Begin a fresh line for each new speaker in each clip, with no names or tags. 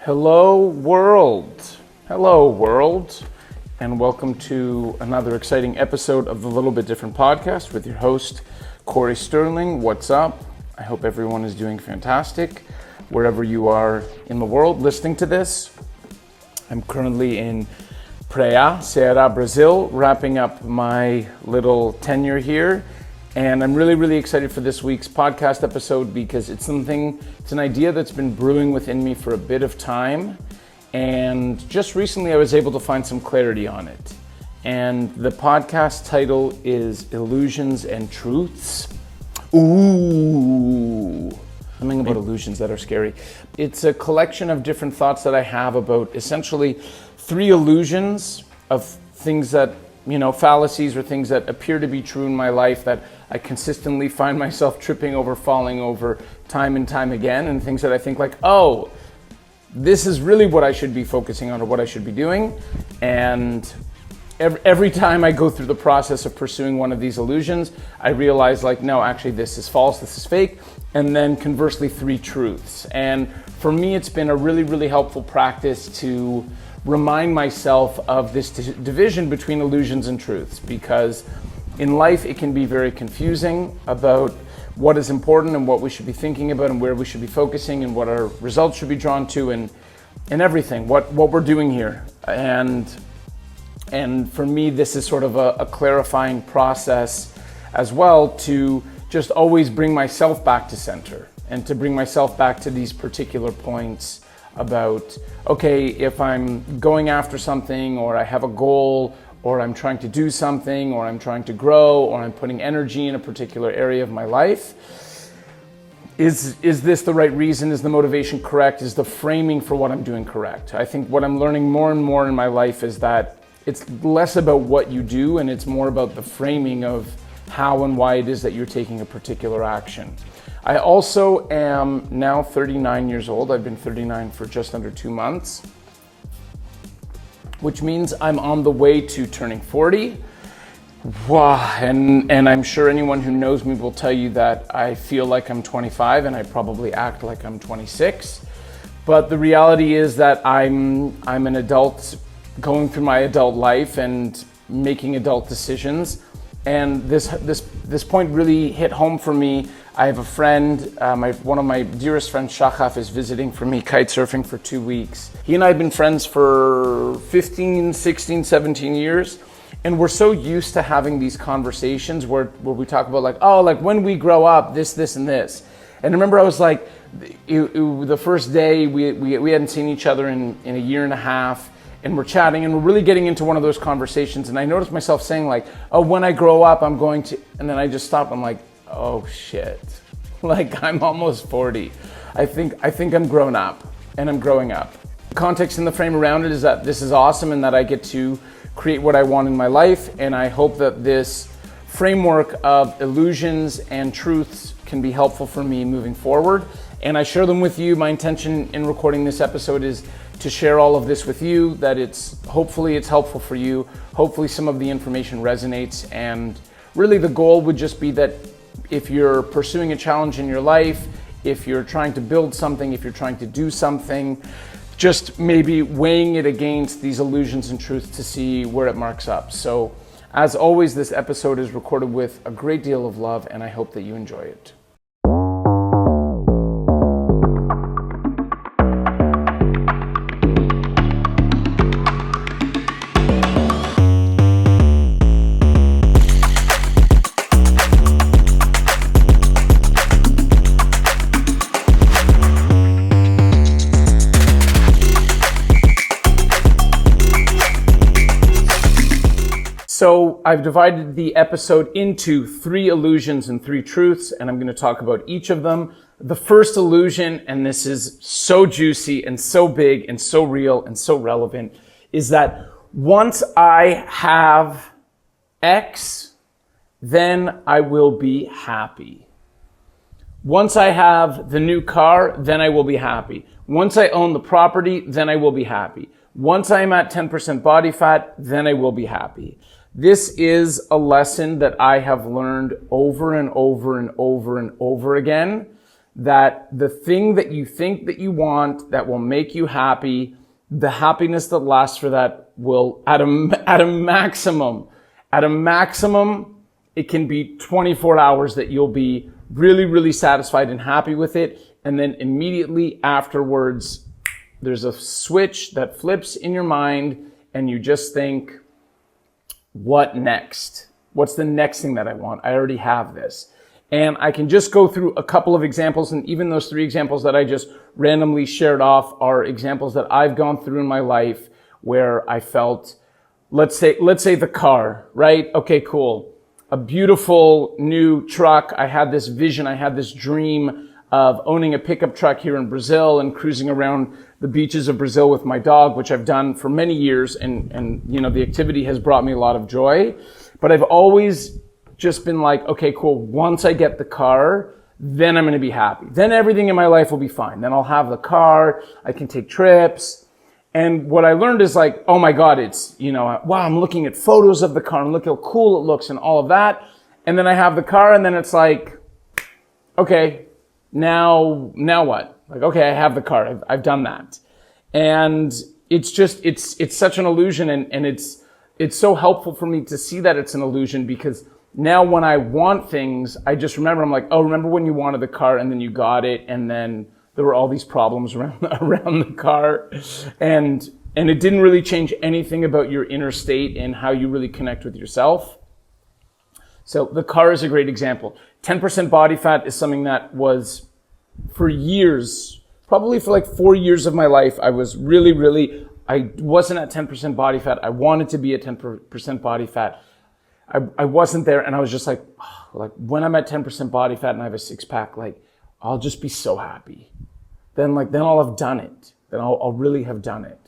Hello world, and welcome to another exciting episode of the Little Bit Different podcast with your host, Corey Sterling. What's up? I hope everyone is doing fantastic wherever you are in the world listening to this. I'm currently in Praia, Ceará, Brazil, wrapping up my little tenure here. And I'm really excited for this week's podcast episode because it's an idea that's been brewing within me for a bit of time. And just recently I was able to find some clarity on it. And the podcast title is Illusions and Truths. Ooh, something about illusions that are scary. It's a collection of different thoughts that I have about essentially 3 illusions of things that, fallacies or things that appear to be true in my life that I consistently find myself tripping over, falling over time and time again, and things that I think like, oh, this is really what I should be focusing on or what I should be doing. And every time I go through the process of pursuing one of these illusions, I realize like, no, actually this is false, this is fake. And then conversely, 3 truths. And for me, it's been a really helpful practice to remind myself of this division between illusions and truths, because in life it can be very confusing about what is important and what we should be thinking about and where we should be focusing and what our results should be drawn to and everything, what we're doing here. And for me, this is sort of a clarifying process as well, to just always bring myself back to center and to bring myself back to these particular points about, okay, if I'm going after something or I have a goal or I'm trying to do something or I'm trying to grow or I'm putting energy in a particular area of my life, is this the right reason? Is the motivation correct? Is the framing for what I'm doing correct? I think what I'm learning more and more in my life is that it's less about what you do and it's more about the framing of how and why it is that you're taking a particular action. I also am now 39 years old. I've been 39 for just under 2 months, which means I'm on the way to turning 40. Wow. And I'm sure anyone who knows me will tell you that I feel like I'm 25 and I probably act like I'm 26. But the reality is that I'm an adult going through my adult life and making adult decisions. And this point really hit home for me. I have a friend, one of my dearest friends, Shachaf, is visiting for me kite surfing for 2 weeks. He and I have been friends for 15, 16, 17 years. And we're so used to having these conversations where we talk about like, oh, like when we grow up, this, and this. And I remember I was like, the first day we hadn't seen each other in a year and a half. And we're chatting and we're really getting into one of those conversations. And I noticed myself saying like, oh, when I grow up, I'm going to, and then I just stopped. I'm like, oh shit, like I'm almost 40. I think I'm grown up and I'm growing up. The context and the frame around it is that this is awesome and that I get to create what I want in my life. And I hope that this framework of illusions and truths can be helpful for me moving forward. And I share them with you. My intention in recording this episode is to share all of this with you, that hopefully it's helpful for you. Hopefully some of the information resonates. And really the goal would just be that if you're pursuing a challenge in your life, if you're trying to build something, if you're trying to do something, just maybe weighing it against these illusions and truths to see where it marks up. So as always, this episode is recorded with a great deal of love and I hope that you enjoy it. So I've divided the episode into 3 illusions and 3 truths, and I'm going to talk about each of them. The first illusion, and this is so juicy and so big and so real and so relevant, is that once I have X, then I will be happy. Once I have the new car, then I will be happy. Once I own the property, then I will be happy. Once I'm at 10% body fat, then I will be happy. This is a lesson that I have learned over and over and over and over again, that the thing that you think that you want that will make you happy, the happiness that lasts for that will, at a maximum, it can be 24 hours that you'll be really, really satisfied and happy with it. And then immediately afterwards, there's a switch that flips in your mind and you just think, what next? What's the next thing that I want? I already have this. And I can just go through a couple of examples, and even those 3 examples that I just randomly shared off are examples that I've gone through in my life where I felt, let's say the car, right? Okay, cool. A beautiful new truck. I had this vision, I had this dream of owning a pickup truck here in Brazil and cruising around the beaches of Brazil with my dog, which I've done for many years, and you know, the activity has brought me a lot of joy. But I've always just been like, okay, cool. Once I get the car, then I'm going to be happy. Then everything in my life will be fine. Then I'll have the car. I can take trips. And what I learned is like, oh my God, it's, you know, wow, I'm looking at photos of the car and look how cool it looks and all of that. And then I have the car and then it's like, okay, now what? Like, okay, I have the car. I've done that. And it's just, it's such an illusion. And it's so helpful for me to see that it's an illusion, because now when I want things, I just remember, I'm like, oh, remember when you wanted the car and then you got it and then there were all these problems around the car, and it didn't really change anything about your inner state and how you really connect with yourself. So the car is a great example. 10% body fat is something that was for years, probably for like 4 years of my life, I was really, I wasn't at 10% body fat. I wanted to be at 10% body fat. I wasn't there, and I was just like when I'm at 10% body fat and I have a 6-pack, like I'll just be so happy. Then I'll have done it. Then I'll really have done it.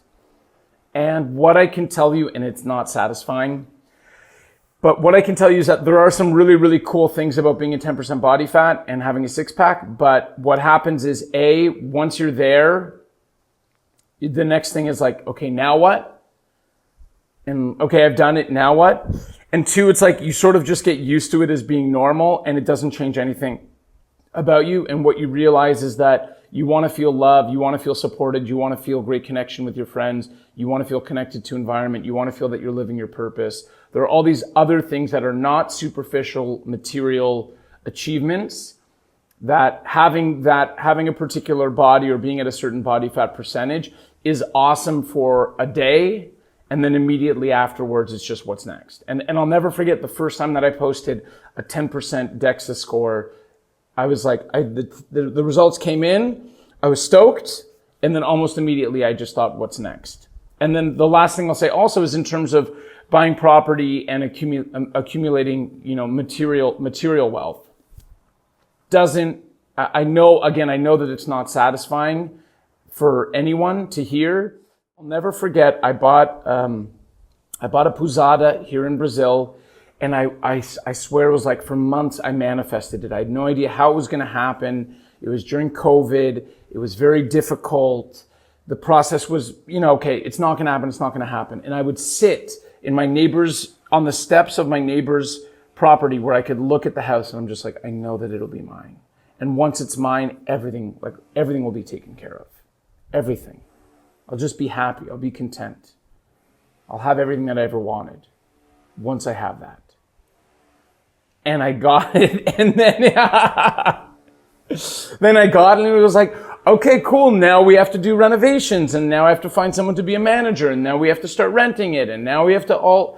And what I can tell you, and it's not satisfying, but what I can tell you is that there are some really, really cool things about being at 10% body fat and having a 6-pack. But what happens is, once you're there, the next thing is like, okay, now what? And okay, I've done it, now what? And 2, it's like you sort of just get used to it as being normal, and it doesn't change anything about you. And what you realize is that you want to feel loved, you want to feel supported, you want to feel great connection with your friends, you want to feel connected to environment, you want to feel that you're living your purpose. There are all these other things that are not superficial material achievements, that having a particular body or being at a certain body fat percentage is awesome for a day. And then immediately afterwards, it's just what's next. And I'll never forget the first time that I posted a 10% DEXA score. I was like, the results came in, I was stoked, and then almost immediately I just thought, what's next? And then the last thing I'll say also is in terms of buying property and accumulating, you know, material wealth. I know that it's not satisfying for anyone to hear. I'll never forget, I bought a pousada here in Brazil, and I swear it was like for months I manifested it. I had no idea how it was going to happen. It was during COVID. It was very difficult. The process was, you know, okay, it's not going to happen. It's not going to happen. And I would sit on the steps of my neighbor's property where I could look at the house, and I'm just like, I know that it'll be mine. And once it's mine, everything will be taken care of. Everything. I'll just be happy. I'll be content. I'll have everything that I ever wanted once I have that. And I got it, and then I got it, and it was like, okay, cool, now we have to do renovations, and now I have to find someone to be a manager, and now we have to start renting it, and now we have to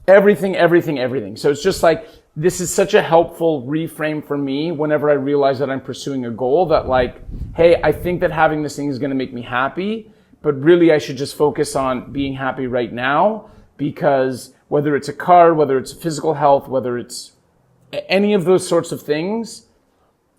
everything. So it's just like, this is such a helpful reframe for me whenever I realize that I'm pursuing a goal, that like, hey, I think that having this thing is going to make me happy, but really I should just focus on being happy right now, because whether it's a car, whether it's physical health, whether it's any of those sorts of things,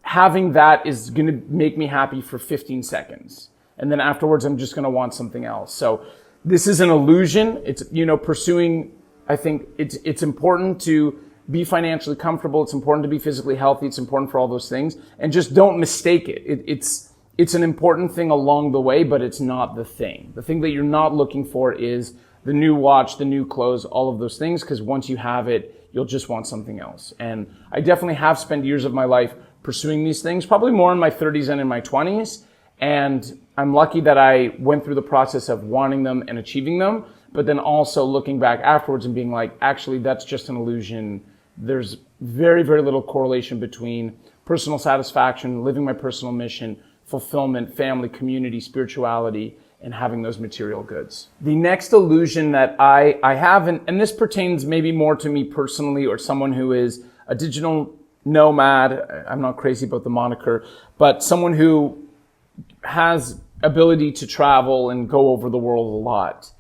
having that is going to make me happy for 15 seconds. And then afterwards, I'm just going to want something else. So this is an illusion. It's, you know, pursuing, I think it's important to be financially comfortable. It's important to be physically healthy. It's important for all those things. And just don't mistake it. It's an important thing along the way, but it's not the thing. The thing that you're not looking for is the new watch, the new clothes, all of those things, because once you have it, you'll just want something else. And I definitely have spent years of my life pursuing these things, probably more in my 30s and in my 20s. And I'm lucky that I went through the process of wanting them and achieving them, but then also looking back afterwards and being like, actually, that's just an illusion. There's very, very little correlation between personal satisfaction, living my personal mission, fulfillment, family, community, spirituality, and having those material goods. The next illusion that I have, and this pertains maybe more to me personally or someone who is a digital nomad, I'm not crazy about the moniker, but someone who has ability to travel and go over the world a lot.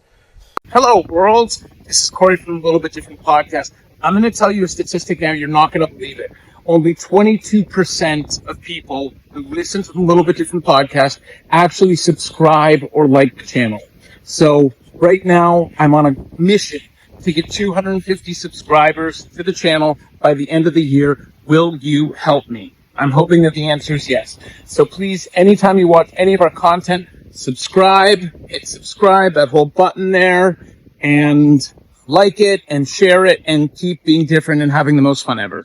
Hello, world. This is Corey from A Little Bit Different Podcast. I'm going to tell you a statistic now. You're not going to believe it. Only 22% of people who listen to the Little Bit Different Podcast actually subscribe or like the channel. So right now, I'm on a mission to get 250 subscribers to the channel by the end of the year. Will you help me? I'm hoping that the answer is yes. So please, anytime you watch any of our content, subscribe, hit subscribe, that whole button there, and like it and share it and keep being different and having the most fun ever.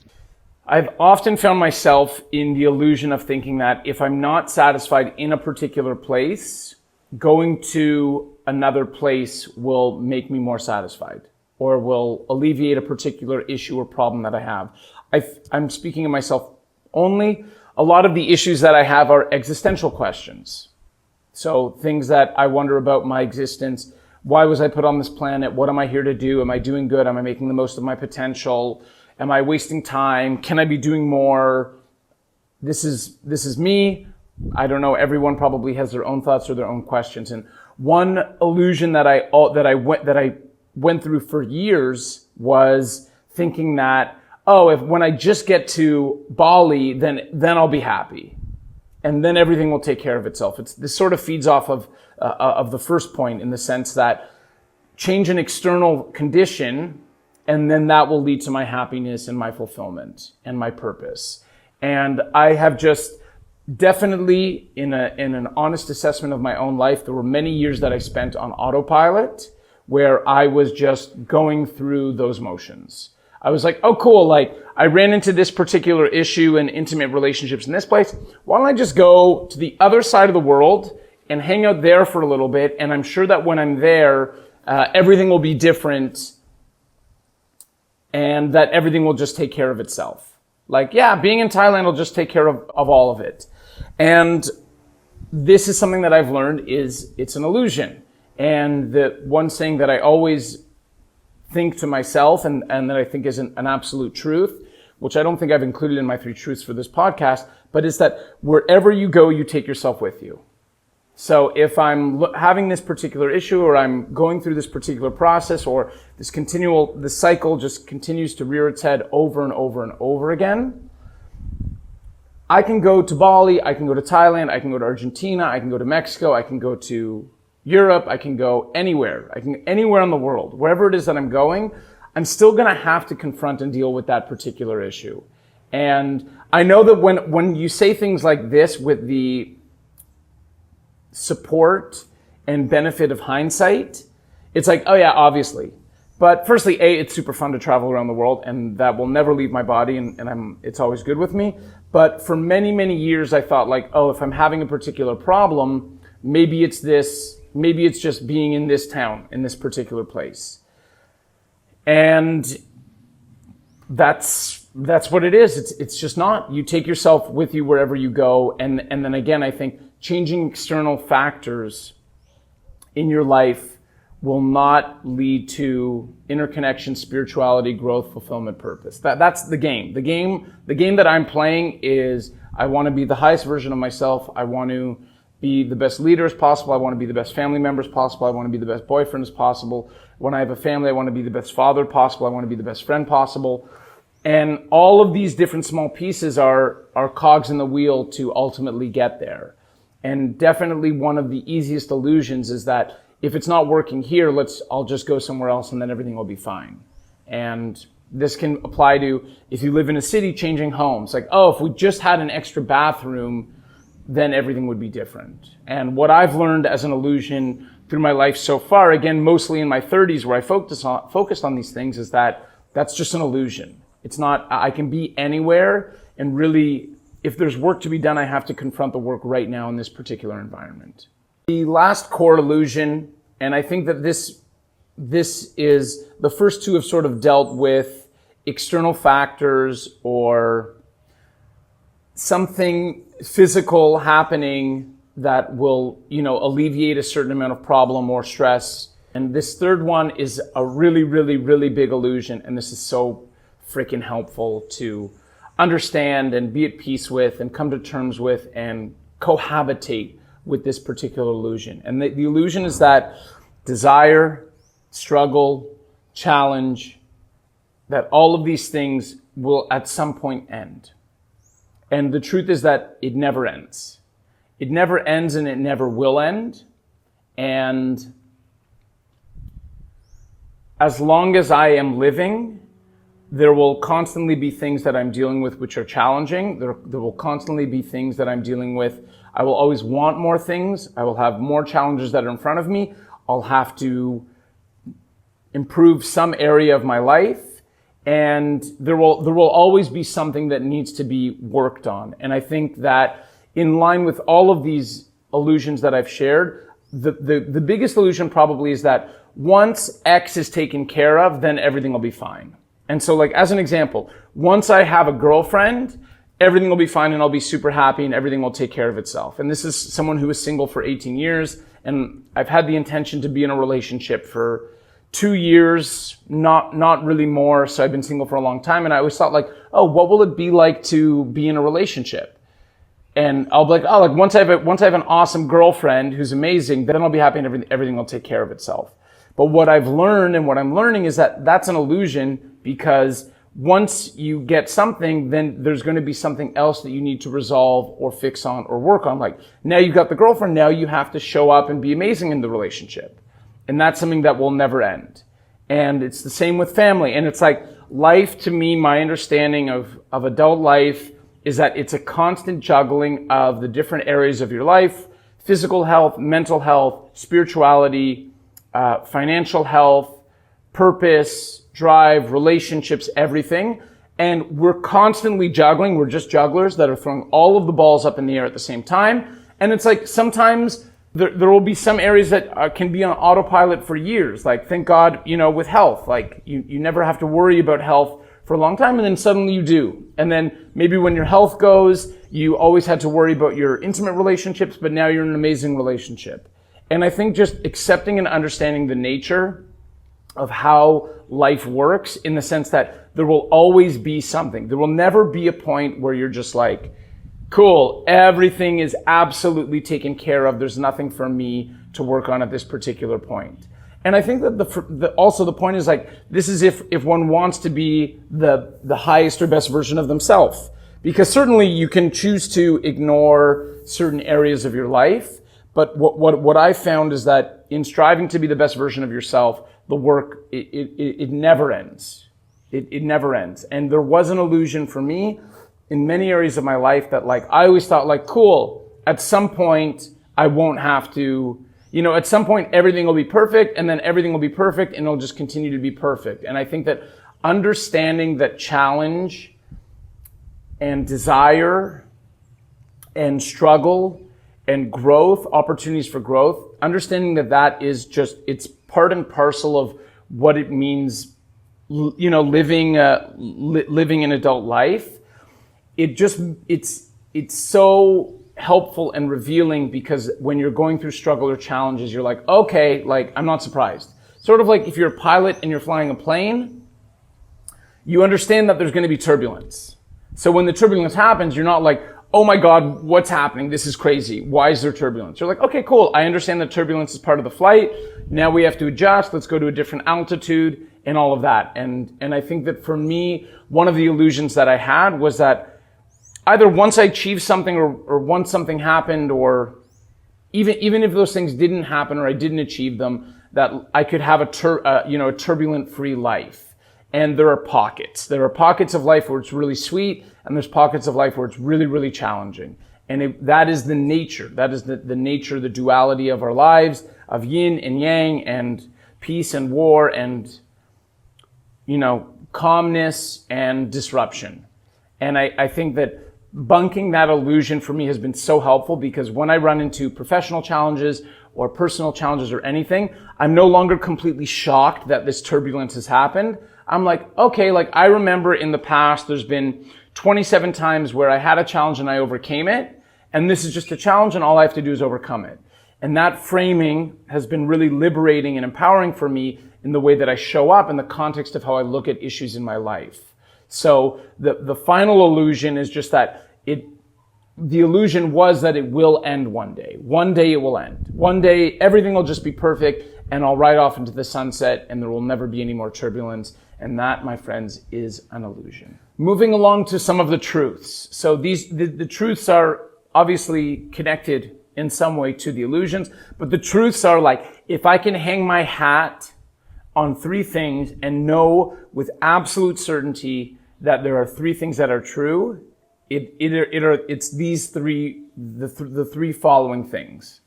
I've often found myself in the illusion of thinking that if I'm not satisfied in a particular place, going to another place will make me more satisfied or will alleviate a particular issue or problem that I have. I'm speaking of myself only. A lot of the issues that I have are existential questions. So things that I wonder about my existence. Why was I put on this planet? What am I here to do? Am I doing good? Am I making the most of my potential? Am I wasting time? Can I be doing more? This is me. I don't know. Everyone probably has their own thoughts or their own questions. And one illusion that I went through for years was thinking that, oh, when I just get to Bali, then I'll be happy. And then everything will take care of itself. This sort of feeds off of the first point in the sense that change an external condition, and then that will lead to my happiness and my fulfillment and my purpose. And I have just definitely, in an honest assessment of my own life, there were many years that I spent on autopilot where I was just going through those motions. I was like, oh, cool. Like, I ran into this particular issue in intimate relationships in this place. Why don't I just go to the other side of the world and hang out there for a little bit? And I'm sure that when I'm there, everything will be different and that everything will just take care of itself. Like, yeah, being in Thailand will just take care of all of it. And this is something that I've learned is it's an illusion. And the one saying that I always think to myself and that I think is an absolute truth, which I don't think I've included in my 3 truths for this podcast, but is that wherever you go, you take yourself with you. So if I'm having this particular issue or I'm going through this particular process or the cycle just continues to rear its head over and over and over again, I can go to Bali, I can go to Thailand, I can go to Argentina, I can go to Mexico, I can go to Europe, I can go anywhere. I can anywhere in the world. Wherever it is that I'm going, I'm still going to have to confront and deal with that particular issue. And I know that when you say things like this with the support and benefit of hindsight, it's like, oh yeah, obviously. But firstly, it's super fun to travel around the world and that will never leave my body and it's always good with me. But for many, many years, I thought like, oh, if I'm having a particular problem, maybe it's just being in this town, in this particular place. And that's what it is. It's just not. You take yourself with you wherever you go. And then again, I think changing external factors in your life will not lead to interconnection, spirituality, growth, fulfillment, purpose. That's the game. The game that I'm playing is I want to be the highest version of myself. I want to be the best leader as possible. I want to be the best family member as possible. I want to be the best boyfriend as possible. When I have a family, I want to be the best father possible. I want to be the best friend possible. And all of these different small pieces are cogs in the wheel to ultimately get there. And definitely one of the easiest illusions is that if it's not working here, I'll just go somewhere else and then everything will be fine. And this can apply to if you live in a city changing homes. Like, oh, if we just had an extra bathroom, then everything would be different. And what I've learned as an illusion through my life so far, again, mostly in my 30s where I focused on these things, is that that's just an illusion. It's not, I can be anywhere and really if there's work to be done, I have to confront the work right now in this particular environment. The last core illusion, and I think that this is, the first two have sort of dealt with external factors or something physical happening that will, alleviate a certain amount of problem or stress. And this third one is a really, really, really big illusion. And this is so freaking helpful to understand and be at peace with and come to terms with and cohabitate with this particular illusion. And the illusion is that desire, struggle, challenge, that all of these things will at some point end. And the truth is that it never ends. It never ends and it never will end. And as long as I am living, there will constantly be things that I'm dealing with which are challenging. There will constantly be things that I'm dealing with. I will always want more things. I will have more challenges that are in front of me. I'll have to improve some area of my life. And there will always be something that needs to be worked on. And I think that in line with all of these illusions that I've shared, the biggest illusion probably is that once X is taken care of, then everything will be fine. And so, like, as an example, once I have a girlfriend, everything will be fine and I'll be super happy and everything will take care of itself. And this is someone who was single for 18 years. And I've had the intention to be in a relationship for 2 years, not really more. So I've been single for a long time. And I always thought, like, oh, what will it be like to be in a relationship? And I'll be like, oh, like once I have an awesome girlfriend who's amazing, then I'll be happy and everything will take care of itself. But what I've learned and what I'm learning is that that's an illusion, because once you get something, then there's going to be something else that you need to resolve or fix on or work on. Like, now you've got the girlfriend, now you have to show up and be amazing in the relationship. And that's something that will never end. And it's the same with family. And it's like life, to me, my understanding of adult life is that it's a constant juggling of the different areas of your life: physical health, mental health, spirituality, financial health, purpose, drive, relationships, everything. And we're constantly juggling. We're just jugglers that are throwing all of the balls up in the air at the same time. And it's like sometimes there will be some areas that can be on autopilot for years. Like, thank God, with health, like you never have to worry about health for a long time, and then suddenly you do. And then maybe when your health goes, you always had to worry about your intimate relationships, but now you're in an amazing relationship. And I think just accepting and understanding the nature of how life works, in the sense that there will always be something. There will never be a point where you're just like, cool, everything is absolutely taken care of. There's nothing for me to work on at this particular point. And I think that also the point is, like, this is if one wants to be the highest or best version of themselves. Because certainly you can choose to ignore certain areas of your life. But what I found is that in striving to be the best version of yourself, the work, it never ends. It never ends. And there was an illusion for me in many areas of my life that, like, I always thought, like, cool, at some point I won't have to, at some point everything will be perfect, and then everything will be perfect and it'll just continue to be perfect. And I think that understanding that challenge and desire and struggle and growth, opportunities for growth, understanding that is just, it's part and parcel of what it means, living an adult life. It's so helpful and revealing, because when you're going through struggle or challenges, you're like, okay, like, I'm not surprised. Sort of like if you're a pilot and you're flying a plane, you understand that there's going to be turbulence. So when the turbulence happens, you're not like, oh my God, what's happening? This is crazy. Why is there turbulence? You're like, okay, cool. I understand that turbulence is part of the flight. Now we have to adjust. Let's go to a different altitude and all of that. And I think that for me, one of the illusions that I had was that either once I achieved something or once something happened, or even if those things didn't happen or I didn't achieve them, that I could have a turbulent free life. And there are pockets. There are pockets of life where it's really sweet, and there's pockets of life where it's really, really challenging. And that is the nature. That is the nature, the duality of our lives, of yin and yang, and peace and war, and, calmness and disruption. And I think that bunking that illusion for me has been so helpful, because when I run into professional challenges or personal challenges or anything, I'm no longer completely shocked that this turbulence has happened. I'm like, okay, like I remember in the past, there's been 27 times where I had a challenge and I overcame it. And this is just a challenge and all I have to do is overcome it. And that framing has been really liberating and empowering for me in the way that I show up in the context of how I look at issues in my life. So the final illusion is just that the illusion was that it will end one day. One day it will end. One day everything will just be perfect and I'll ride off into the sunset and there will never be any more turbulence. And that, my friends, is an illusion. Moving along to some of the truths. So the truths are obviously connected in some way to the illusions, but the truths are like, if I can hang my hat on three things and know with absolute certainty that there are three things that are true, it's these three, the three following things.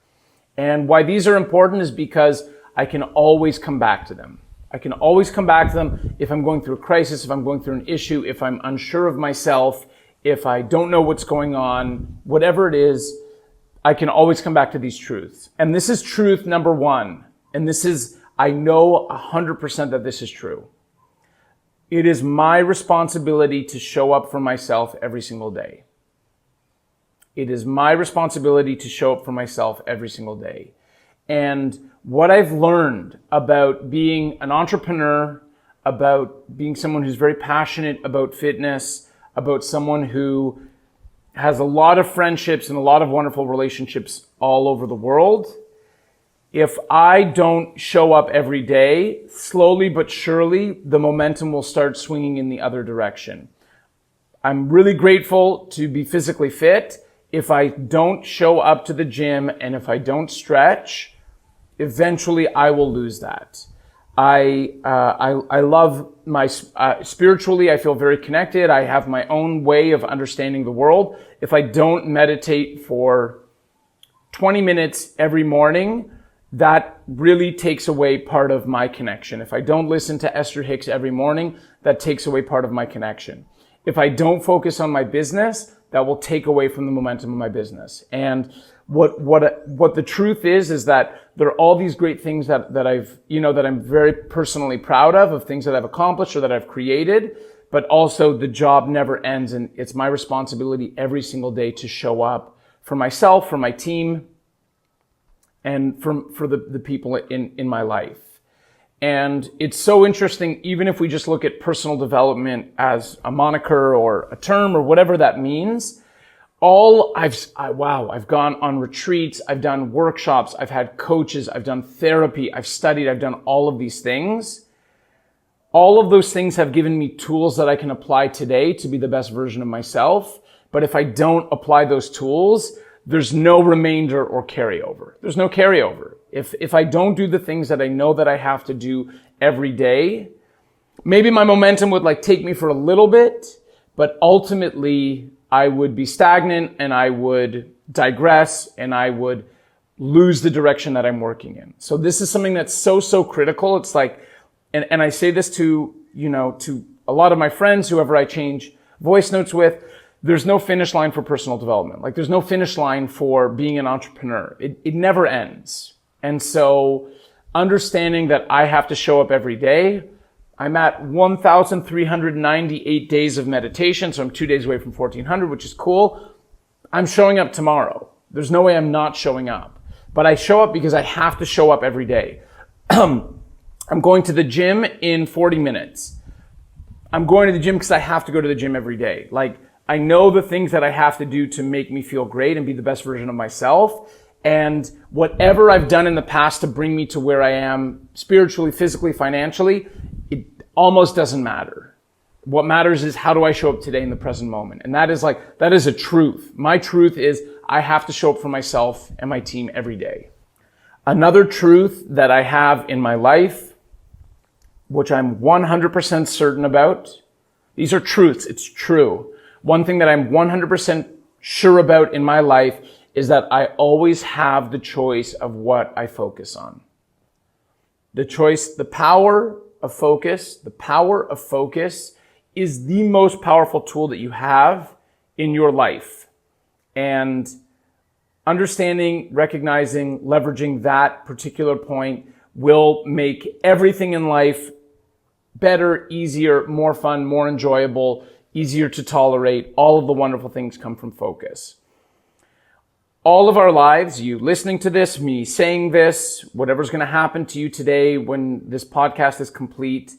And why these are important is because I can always come back to them. I can always come back to them if I'm going through a crisis, if I'm going through an issue, if I'm unsure of myself, if I don't know what's going on, whatever it is, I can always come back to these truths. And this is truth number one. And this is, I know 100% that this is true. It is my responsibility to show up for myself every single day. It is my responsibility to show up for myself every single day. And what I've learned about being an entrepreneur, about being someone who's very passionate about fitness, about someone who has a lot of friendships and a lot of wonderful relationships all over the world, if I don't show up every day, slowly but surely, the momentum will start swinging in the other direction. I'm really grateful to be physically fit. If I don't show up to the gym and if I don't stretch, eventually I will lose that. I love my, spiritually, I feel very connected. I have my own way of understanding the world. If I don't meditate for 20 minutes every morning, that really takes away part of my connection. If I don't listen to Esther Hicks every morning, that takes away part of my connection. If I don't focus on my business, that will take away from the momentum of my business. And what the truth is that there are all these great things that I've, that I'm very personally proud of things that I've accomplished or that I've created, but also the job never ends. And it's my responsibility every single day to show up for myself, for my team, and for the people in my life. And it's so interesting, even if we just look at personal development as a moniker or a term or whatever that means, I've gone on retreats, I've done workshops, I've had coaches, I've done therapy, I've studied, I've done all of these things. All of those things have given me tools that I can apply today to be the best version of myself. But if I don't apply those tools, there's no remainder or carryover. There's no carryover. If I don't do the things that I know that I have to do every day, maybe my momentum would take me for a little bit, but ultimately I would be stagnant and I would digress and I would lose the direction that I'm working in. So this is something that's so critical. It's and I say this to a lot of my friends, whoever I change voice notes with, there's no finish line for personal development. There's no finish line for being an entrepreneur. It never ends. And so understanding that I have to show up every day. I'm at 1,398 days of meditation, so I'm 2 days away from 1,400, which is cool. I'm showing up tomorrow. There's no way I'm not showing up. But I show up because I have to show up every day. I'm going to the gym in 40 minutes. I'm going to the gym because I have to go to the gym every day. I know the things that I have to do to make me feel great and be the best version of myself. And whatever I've done in the past to bring me to where I am spiritually, physically, financially, it almost doesn't matter. What matters is how do I show up today in the present moment? And that is a truth. My truth is I have to show up for myself and my team every day. Another truth that I have in my life, which I'm 100% certain about, these are truths, it's true. One thing that I'm 100% sure about in my life is that I always have the choice of what I focus on. The power of focus is the most powerful tool that you have in your life. And understanding, recognizing, leveraging that particular point will make everything in life better, easier, more fun, more enjoyable, easier to tolerate. All of the wonderful things come from focus. All of our lives, you listening to this, me saying this, whatever's going to happen to you today when this podcast is complete,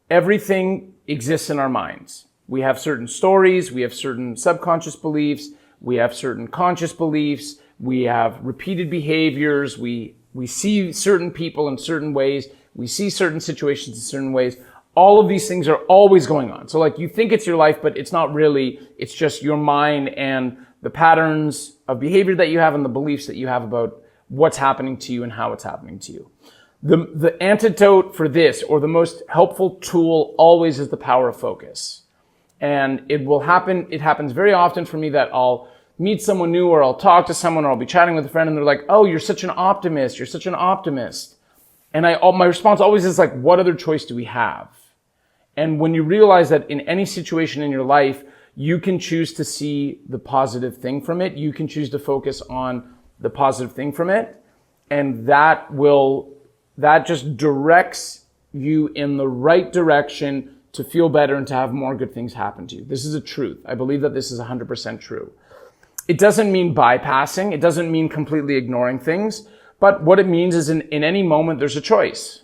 everything exists in our minds. We have certain stories, we have certain subconscious beliefs, we have certain conscious beliefs, we have repeated behaviors, we see certain people in certain ways, we see certain situations in certain ways. All of these things are always going on. So like you think it's your life, but it's not really, it's just your mind and the patterns of behavior that you have and the beliefs that you have about what's happening to you and how it's happening to you. The antidote for this, or the most helpful tool, always is the power of focus. And it happens very often for me that I'll meet someone new, or I'll talk to someone, or I'll be chatting with a friend, and they're like, "Oh, you're such an optimist. You're such an optimist." And my response always is like, what other choice do we have? And when you realize that in any situation in your life, you can choose to see the positive thing from it. You can choose to focus on the positive thing from it. And that just directs you in the right direction to feel better and to have more good things happen to you. This is a truth. I believe that this is 100% true. It doesn't mean bypassing. It doesn't mean completely ignoring things. But what it means is in any moment, there's a choice.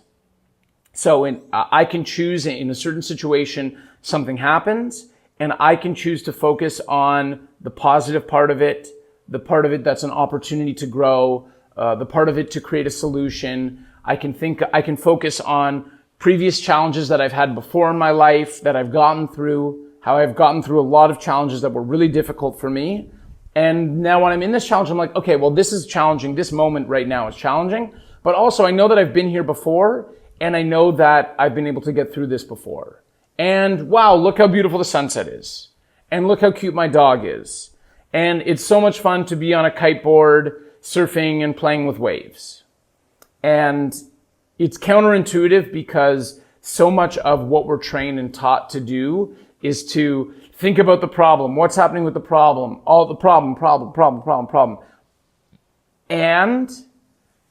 So I can choose in a certain situation, something happens, and I can choose to focus on the positive part of it, the part of it that's an opportunity to grow, the part of it to create a solution. I can focus on previous challenges that I've had before in my life, that I've gotten through, how I've gotten through a lot of challenges that were really difficult for me. And now when I'm in this challenge, I'm like, okay, well, this is challenging. This moment right now is challenging. But also I know that I've been here before, and I know that I've been able to get through this before. And wow, look how beautiful the sunset is. And look how cute my dog is. And it's so much fun to be on a kiteboard, surfing and playing with waves. And it's counterintuitive because so much of what we're trained and taught to do is to think about the problem. What's happening with the problem? All the problem. And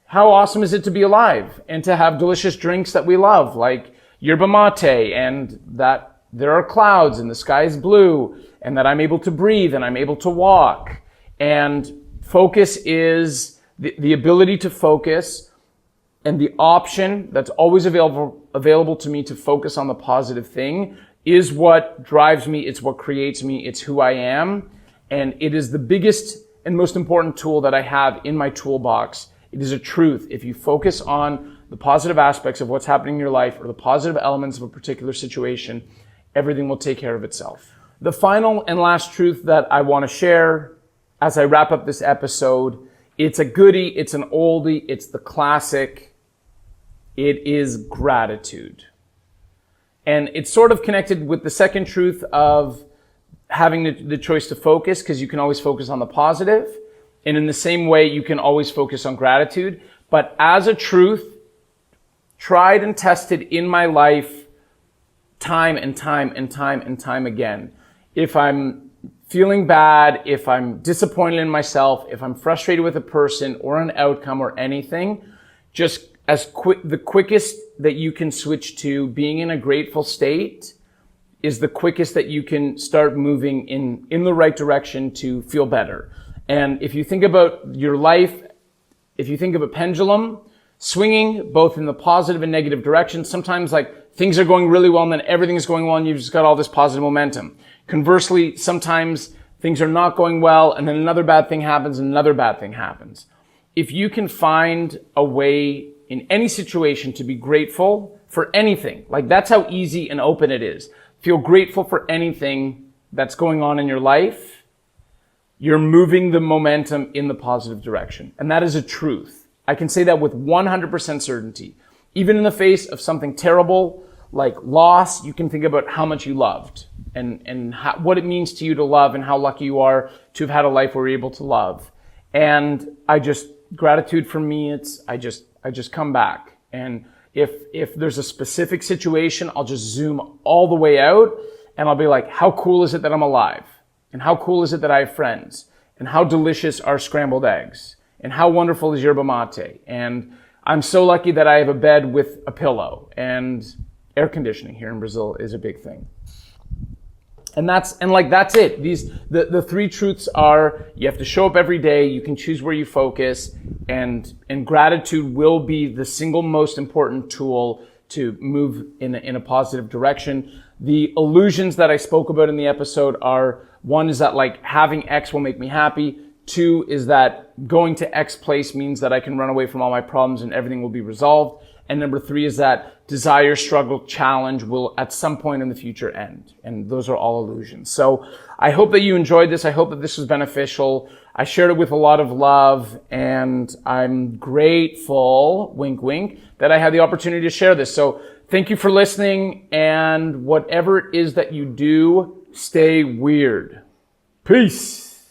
how awesome is it to be alive and to have delicious drinks that we love, like yerba mate, and that there are clouds and the sky is blue, and that I'm able to breathe and I'm able to walk. And focus is the ability to focus, and the option that's always available to me to focus on the positive thing is what drives me. It's what creates me. It's who I am. And it is the biggest and most important tool that I have in my toolbox. It is a truth. If you focus on the positive aspects of what's happening in your life, or the positive elements of a particular situation, everything will take care of itself. The final and last truth that I want to share as I wrap up this episode, it's a goodie, it's an oldie, it's the classic. It is gratitude. And it's sort of connected with the second truth of having the choice to focus, because you can always focus on the positive. And in the same way, you can always focus on gratitude. But as a truth, tried and tested in my life time and time again. If I'm feeling bad, if I'm disappointed in myself, if I'm frustrated with a person or an outcome or anything, just the quickest that you can switch to being in a grateful state is the quickest that you can start moving in the right direction to feel better. And if you think about your life, if you think of a pendulum swinging both in the positive and negative direction, sometimes like things are going really well and then everything is going well and you've just got all this positive momentum. Conversely, sometimes things are not going well and then another bad thing happens and another bad thing happens. If you can find a way in any situation to be grateful for anything, like that's how easy and open it is. Feel grateful for anything that's going on in your life. You're moving the momentum in the positive direction. And that is a truth. I can say that with 100% certainty. Even in the face of something terrible like loss, you can think about how much you loved and what it means to you to love and how lucky you are to have had a life where you're able to love. And gratitude for me, I just come back. And if there's a specific situation, I'll just zoom all the way out and I'll be like, how cool is it that I'm alive? And how cool is it that I have friends? And how delicious are scrambled eggs? And how wonderful is yerba mate? And I'm so lucky that I have a bed with a pillow, and air conditioning here in Brazil is a big thing. And that's it. The three truths are: you have to show up every day, you can choose where you focus, and gratitude will be the single most important tool to move in a positive direction. The illusions that I spoke about in the episode are: one is that like having X will make me happy. Two is that going to X place means that I can run away from all my problems and everything will be resolved. And number three is that desire, struggle, challenge will at some point in the future end. And those are all illusions. So I hope that you enjoyed this. I hope that this was beneficial. I shared it with a lot of love, and I'm grateful, wink, wink, that I had the opportunity to share this. So thank you for listening, and whatever it is that you do, stay weird. Peace.